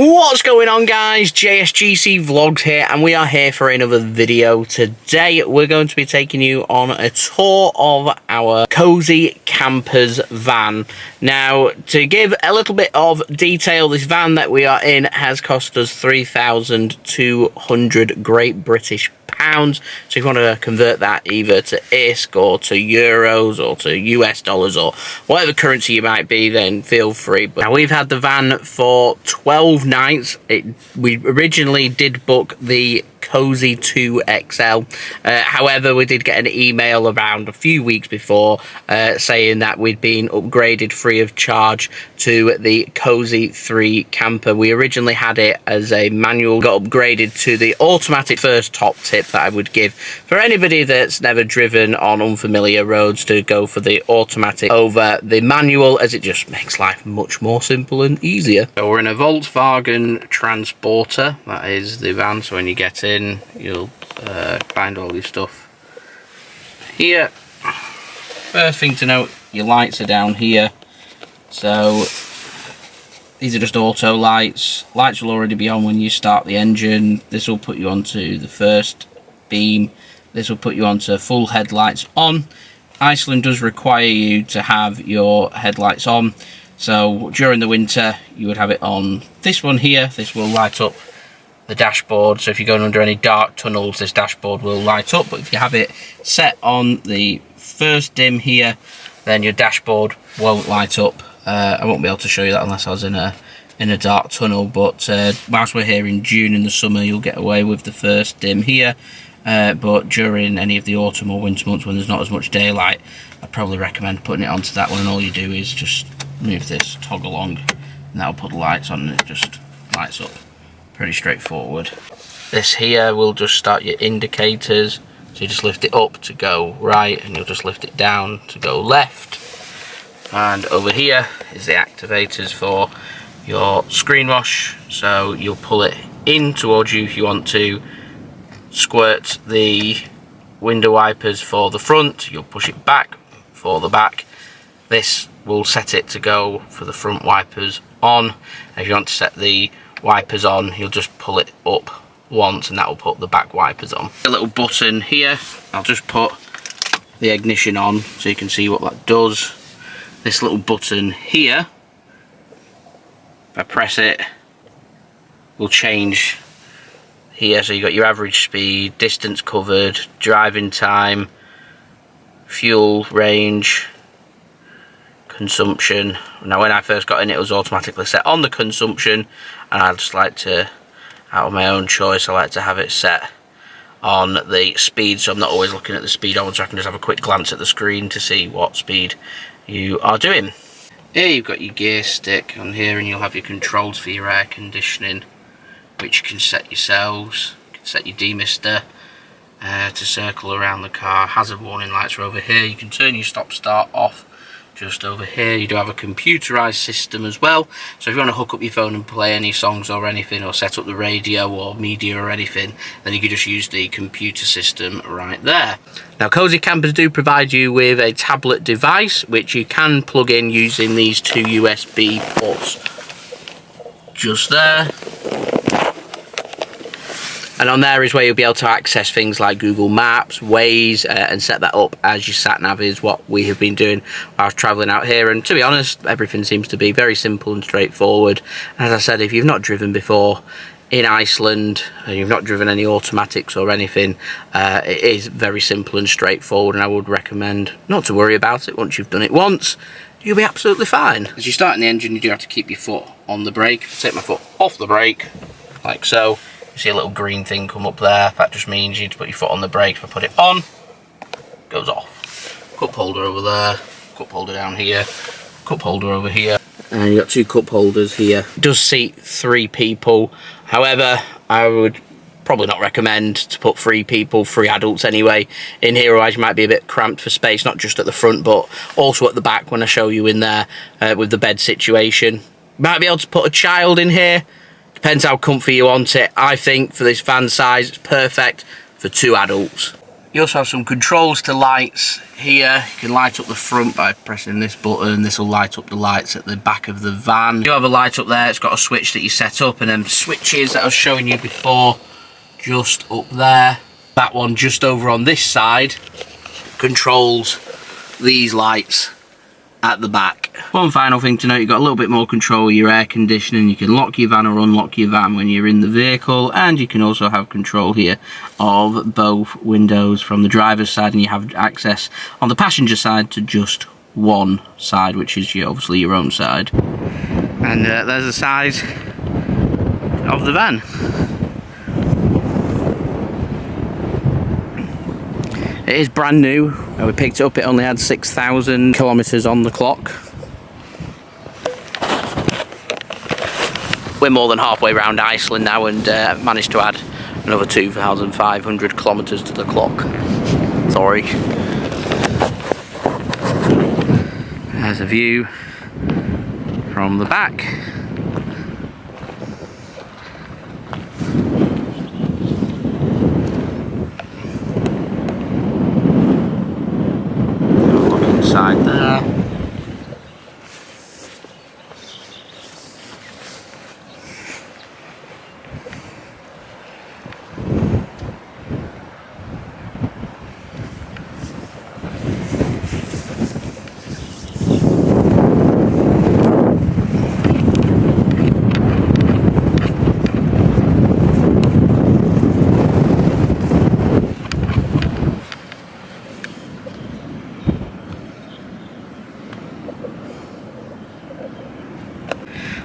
What's going on, guys? JSGC Vlogs here, and we are here for another video. Today we're going to be taking you on a tour of our Cozy Campers van. Now, to give a little bit of detail, this van that we are in has cost us 3,200 Great British pounds. So if you want to convert that either to ISK or to euros or to US dollars or whatever currency you might be, then feel free. But now, we've had the van for 12 nights. We originally did book the Cozy 2 XL. However, we did get an email around a few weeks before saying that we'd been upgraded free of charge to the Cozy 3 camper. We originally had it as a manual, got upgraded to the automatic. First top tip that I would give for anybody that's never driven on unfamiliar roads, to go for the automatic over the manual, as it just makes life much more simple and easier. So we're in a Volkswagen Transporter, that is the van. So when you get in, you'll find all your stuff here. First thing to note, your lights are down here. So these are just auto lights. Lights will already be on when you start the engine. This will put you onto the first beam. This will put you onto full headlights on. Iceland does require you to have your headlights on. So during the winter, you would have it on. This one here, this will light up the dashboard. So if you're going under any dark tunnels, this dashboard will light up. But if you have it set on the first dim here, then your dashboard won't light up. I won't be able to show you that unless I was in a dark tunnel. But whilst we're here in June in the summer, you'll get away with the first dim here. But during any of the autumn or winter months when there's not as much daylight, I'd probably recommend putting it onto that one. And all you do is just move this toggle along, and that'll put the lights on, and it just lights up. Pretty straightforward. This here will just start your indicators. So you just lift it up to go right, and you'll just lift it down to go left. And over here is the activators for your screen wash. So you'll pull it in towards you if you want to squirt the window wipers for the front. You'll push it back for the back. This will set it to go for the front wipers on. If you want to set the wipers on, you'll just pull it up once, and that will put the back wipers on. A little button here, I'll just put the ignition on so you can see what that does. This little button here, if I press it, will change here. So you've got your average speed, distance covered, driving time, fuel range, consumption. Now when I first got in, it was automatically set on the consumption, and I just like to, out of my own choice, I like to have it set on the speed, so I'm not always looking at the speed on, so I can just have a quick glance at the screen to see what speed you are doing. Here you've got your gear stick on here, and you'll have your controls for your air conditioning, which you can set yourselves. You can set your demister to circle around the car. Hazard warning lights are over here. You can turn your stop start off just over here. You do have a computerized system as well, so if you want to hook up your phone and play any songs or anything, or set up the radio or media or anything, then you can just use the computer system right there. Now, Cozy Campers do provide you with a tablet device which you can plug in using these two USB ports just there. And on there is where you'll be able to access things like Google Maps, Waze, and set that up as your sat-nav, is what we have been doing while I was travelling out here. And to be honest, everything seems to be very simple and straightforward. As I said, if you've not driven before in Iceland, and you've not driven any automatics or anything, it is very simple and straightforward, and I would recommend not to worry about it. Once you've done it once, you'll be absolutely fine. As you start in the engine, you do have to keep your foot on the brake. If I take my foot off the brake, like so, see a little green thing come up there. That just means you need to put your foot on the brake. If I put it on, it goes off. Cup holder over there, cup holder down here, cup holder over here, and you've got two cup holders here. It does seat 3 people. However, I would probably not recommend to put 3 people, 3 adults anyway, in here, otherwise you might be a bit cramped for space, not just at the front but also at the back when I show you in there with the bed situation. You might be able to put a child in here. Depends how comfy you want it. I think for this van size, it's perfect for 2 adults. You also have some controls to lights here. You can light up the front by pressing this button. This will light up the lights at the back of the van. You have a light up there. It's got a switch that you set up, and then switches that I was showing you before just up there. That one just over on this side controls these lights at the back. One final thing to note, you've got a little bit more control with your air conditioning. You can lock your van or unlock your van when you're in the vehicle, and you can also have control here of both windows from the driver's side, and you have access on the passenger side to just one side, which is obviously your own side. And there's the size of the van. It is brand new. We picked it up, it only had 6,000 kilometers on the clock. We're more than halfway around Iceland now, and managed to add another 2,500 kilometers to the clock. Sorry. There's a view from the back. Inside there.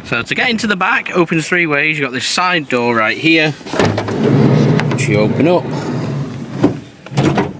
So to get into the back, opens three ways. You've got this side door right here, which you open up.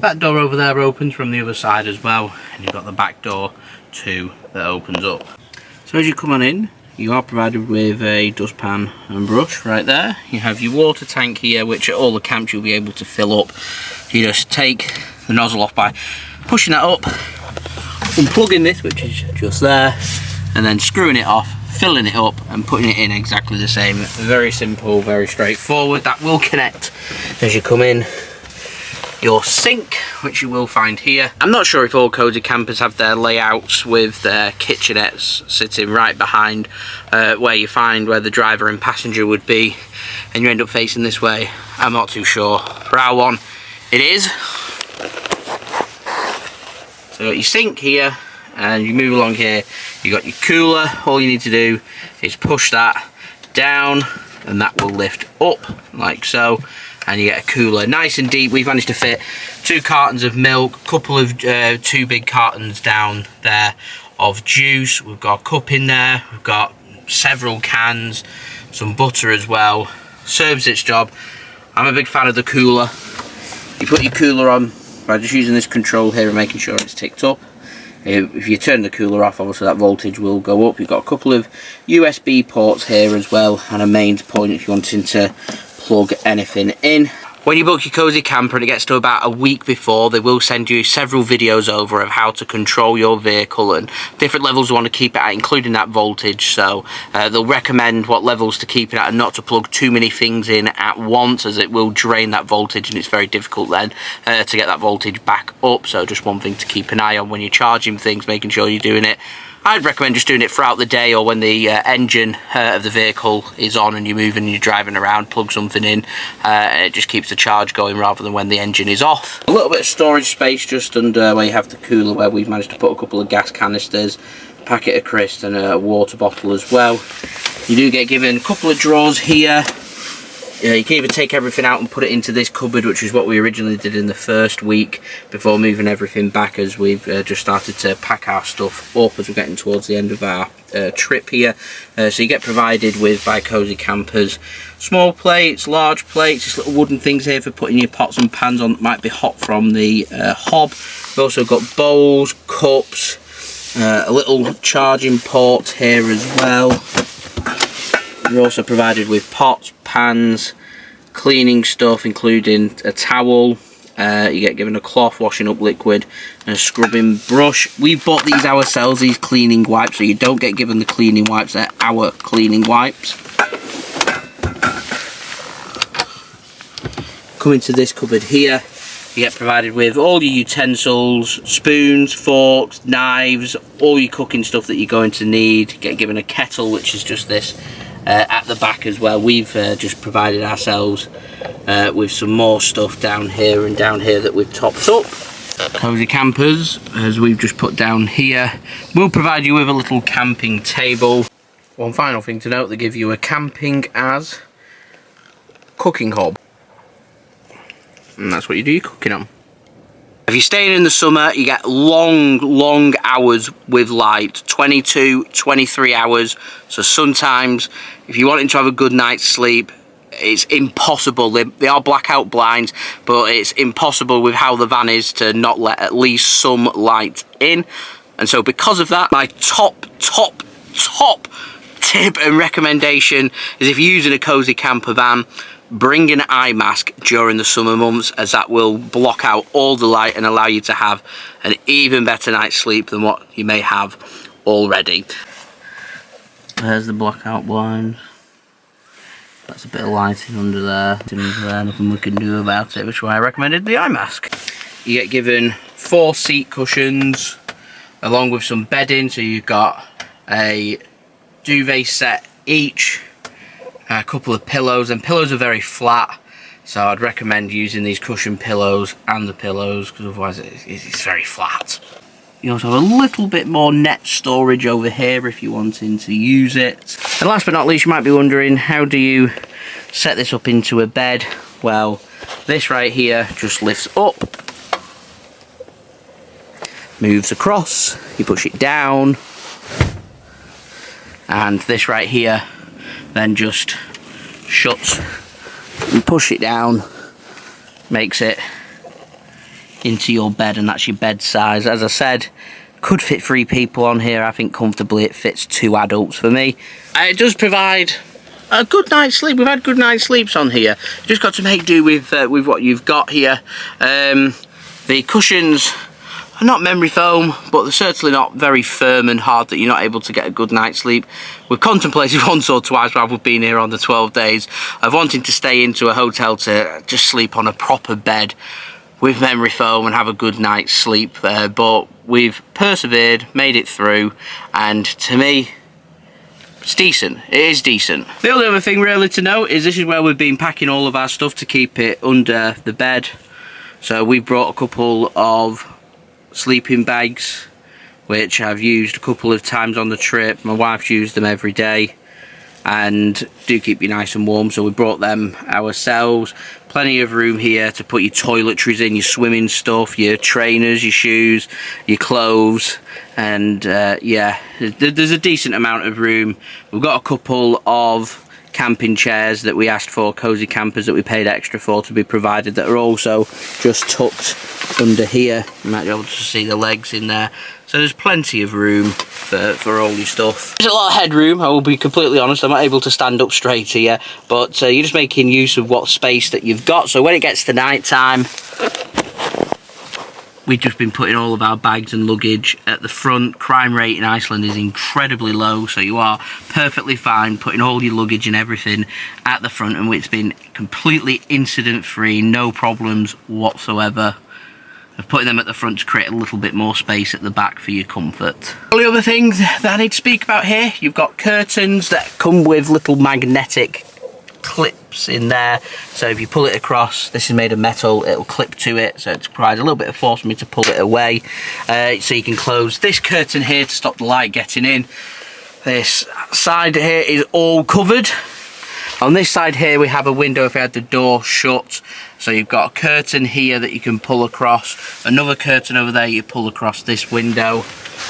That door over there opens from the other side as well, and you've got the back door too that opens up. So as you come on in, you are provided with a dustpan and brush right there. You have your water tank here, which at all the camps you'll be able to fill up. You just take the nozzle off by pushing that up, unplugging this, which is just there, and then screwing it off, filling it up and putting it in exactly the same. Very simple, very straightforward. That will connect as you come in your sink, which you will find here. I'm not sure if all cozy campers have their layouts with their kitchenettes sitting right behind where you find where the driver and passenger would be, and you end up facing this way. I'm not too sure. For our one, it is. So your sink here, and you move along here, you got your cooler. All you need to do is push that down and that will lift up like so, and you get a cooler nice and deep. We've managed to fit 2 cartons of milk, a couple of 2 big cartons down there of juice. We've got a cup in there, we've got several cans, some butter as well. Serves its job. I'm a big fan of the cooler. You put your cooler on by just using this control here and making sure it's ticked up. If you turn the cooler off, obviously that voltage will go up. You've got a couple of USB ports here as well, and a mains point if you're wanting to plug anything in. When you book your cozy camper and it gets to about a week before, they will send you several videos over of how to control your vehicle and different levels you want to keep it at, including that voltage. So they'll recommend what levels to keep it at and not to plug too many things in at once, as it will drain that voltage and it's very difficult then to get that voltage back up. So just one thing to keep an eye on when you're charging things, making sure you're doing it. I'd recommend just doing it throughout the day, or when the engine of the vehicle is on and you're moving and you're driving around, plug something in and it just keeps the charge going rather than when the engine is off. A little bit of storage space just under where you have the cooler, where we've managed to put a couple of gas canisters, a packet of crisps and a water bottle as well. You do get given a couple of drawers here. You can even take everything out and put it into this cupboard, which is what we originally did in the first week before moving everything back, as we've just started to pack our stuff up as we're getting towards the end of our trip here. So you get provided with, by Cozy Campers, small plates, large plates, just little wooden things here for putting your pots and pans on that might be hot from the hob. We've also got bowls, cups, a little charging port here as well. You're also provided with pots, pans, cleaning stuff, including a towel. You get given a cloth, washing up liquid, and a scrubbing brush. We bought these ourselves, these cleaning wipes, so you don't get given the cleaning wipes, they're our cleaning wipes. Come into this cupboard here, You get provided with all your utensils, spoons, forks, knives, all your cooking stuff that you're going to need. You get given a kettle, which is just this at the back as well. We've just provided ourselves with some more stuff down here and down here that we've topped up. Cozy campers, as we've just put down here, will provide you with a little camping table. One final thing to note, they give you a camping as cooking hob. And that's what you do your cooking on. If you're staying in the summer, you get long hours with light, 22, 23 hours. So sometimes, if you're wanting to have a good night's sleep, it's impossible. They are blackout blinds, but it's impossible with how the van is to not let at least some light in. And so because of that, my top tip and recommendation is, if you're using a cozy camper van, bring an eye mask during the summer months, as that will block out all the light and allow you to have an even better night's sleep than what you may have already. There's the blackout blind. That's a bit of lighting under there. Nothing we can do about it, which is why I recommended the eye mask. You get given 4 seat cushions along with some bedding, so you've got a duvet set each, a couple of pillows, and pillows are very flat, so I'd recommend using these cushion pillows and the pillows, because otherwise it's very flat. You also have a little bit more net storage over here if you're wanting to use it. And last but not least, you might be wondering, how do you set this up into a bed? Well, this right here just lifts up, moves across, you push it down, and this right here then just shuts and push it down, makes it into your bed, and that's your bed size. As I said, could fit 3 people on here. I think comfortably it fits 2 adults for me. It does provide a good night's sleep. We've had good night's sleeps on here. You just got to make do with what you've got here. The cushions are not memory foam, but they're certainly not very firm and hard that you're not able to get a good night's sleep. We've contemplated once or twice while we've been here on the 12 days of wanting to stay into a hotel to just sleep on a proper bed with memory foam and have a good night's sleep there, but we've persevered, made it through, and to me, it's decent. It is decent. The only other thing really to note is this is where we've been packing all of our stuff to keep it under the bed. So we brought a couple of sleeping bags, which I've used a couple of times on the trip. My wife's used them every day and do keep you nice and warm, so we brought them ourselves. Plenty of room here to put your toiletries in, your swimming stuff, your trainers, your shoes, your clothes, and yeah, there's a decent amount of room. We've got a couple of camping chairs that we asked for, cozy campers that we paid extra for to be provided, that are also just tucked under here. You might be able to see the legs in there. So there's plenty of room for all your stuff. There's a lot of headroom, I will be completely honest. I'm not able to stand up straight here, but you're just making use of what space that you've got. So when it gets to night time, we've just been putting all of our bags and luggage at the front. Crime rate in Iceland is incredibly low, so you are perfectly fine putting all your luggage and everything at the front, and it's been completely incident free, no problems whatsoever of putting them at the front to create a little bit more space at the back for your comfort. All the other things that I need to speak about here, you've got curtains that come with little magnetic clips in there, so if you pull it across, this is made of metal, it'll clip to it, so it provides a little bit of force for me to pull it away. So you can close this curtain here to stop the light getting in. This side here is all covered. On this side here we have a window if I had the door shut, so you've got a curtain here that you can pull across, another curtain over there you pull across this window.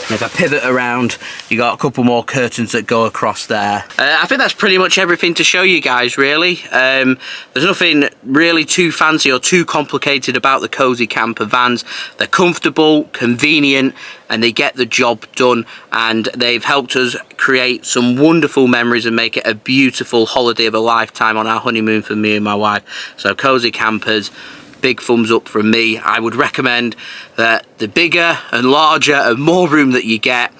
And if I pivot around, you got a couple more curtains that go across there. I think that's pretty much everything to show you guys, really. There's nothing really too fancy or too complicated about the cozy camper vans. They're comfortable, convenient, and they get the job done, and they've helped us create some wonderful memories and make it a beautiful holiday of a lifetime on our honeymoon for me and my wife. So cozy campers, big thumbs up from me. I would recommend that the bigger and larger and more room that you get,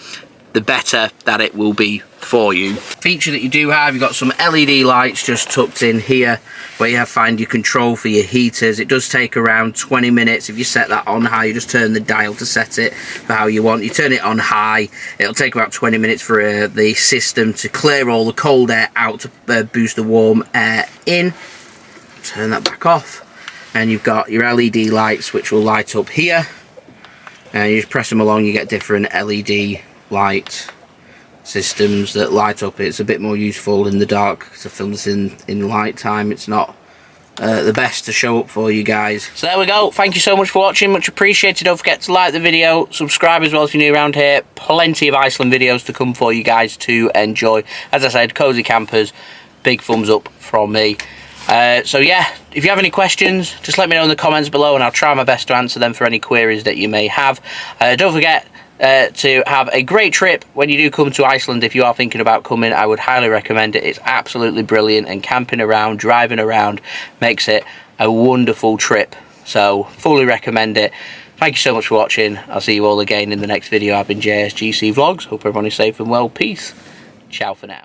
the better that it will be for you. Feature that you do have, you've got some LED lights just tucked in here where you find your control for your heaters. It does take around 20 minutes if you set that on high. You just turn the dial to set it for how you want. You turn it on high, it'll take about 20 minutes for the system to clear all the cold air out to boost the warm air in. Turn that back off, and you've got your LED lights which will light up here, and you just press them along, you get different LED light systems that light up. It's a bit more useful in the dark because I film this in light time. It's not the best to show up for you guys. So there we go. Thank you so much for watching, much appreciated. Don't forget to like the video, subscribe as well if you're new around here. Plenty of Iceland videos to come for you guys to enjoy. As I said, cozy campers, big thumbs up from me. So yeah, if you have any questions, just let me know in the comments below and I'll try my best to answer them for any queries that you may have. Don't forget to have a great trip when you do come to Iceland. If you are thinking about coming, I would highly recommend it. It's absolutely brilliant, and camping around, driving around makes it a wonderful trip. So fully recommend it. Thank you so much for watching. I'll see you all again in the next video. I've been JSGC Vlogs. Hope everyone is safe and well. Peace. Ciao for now.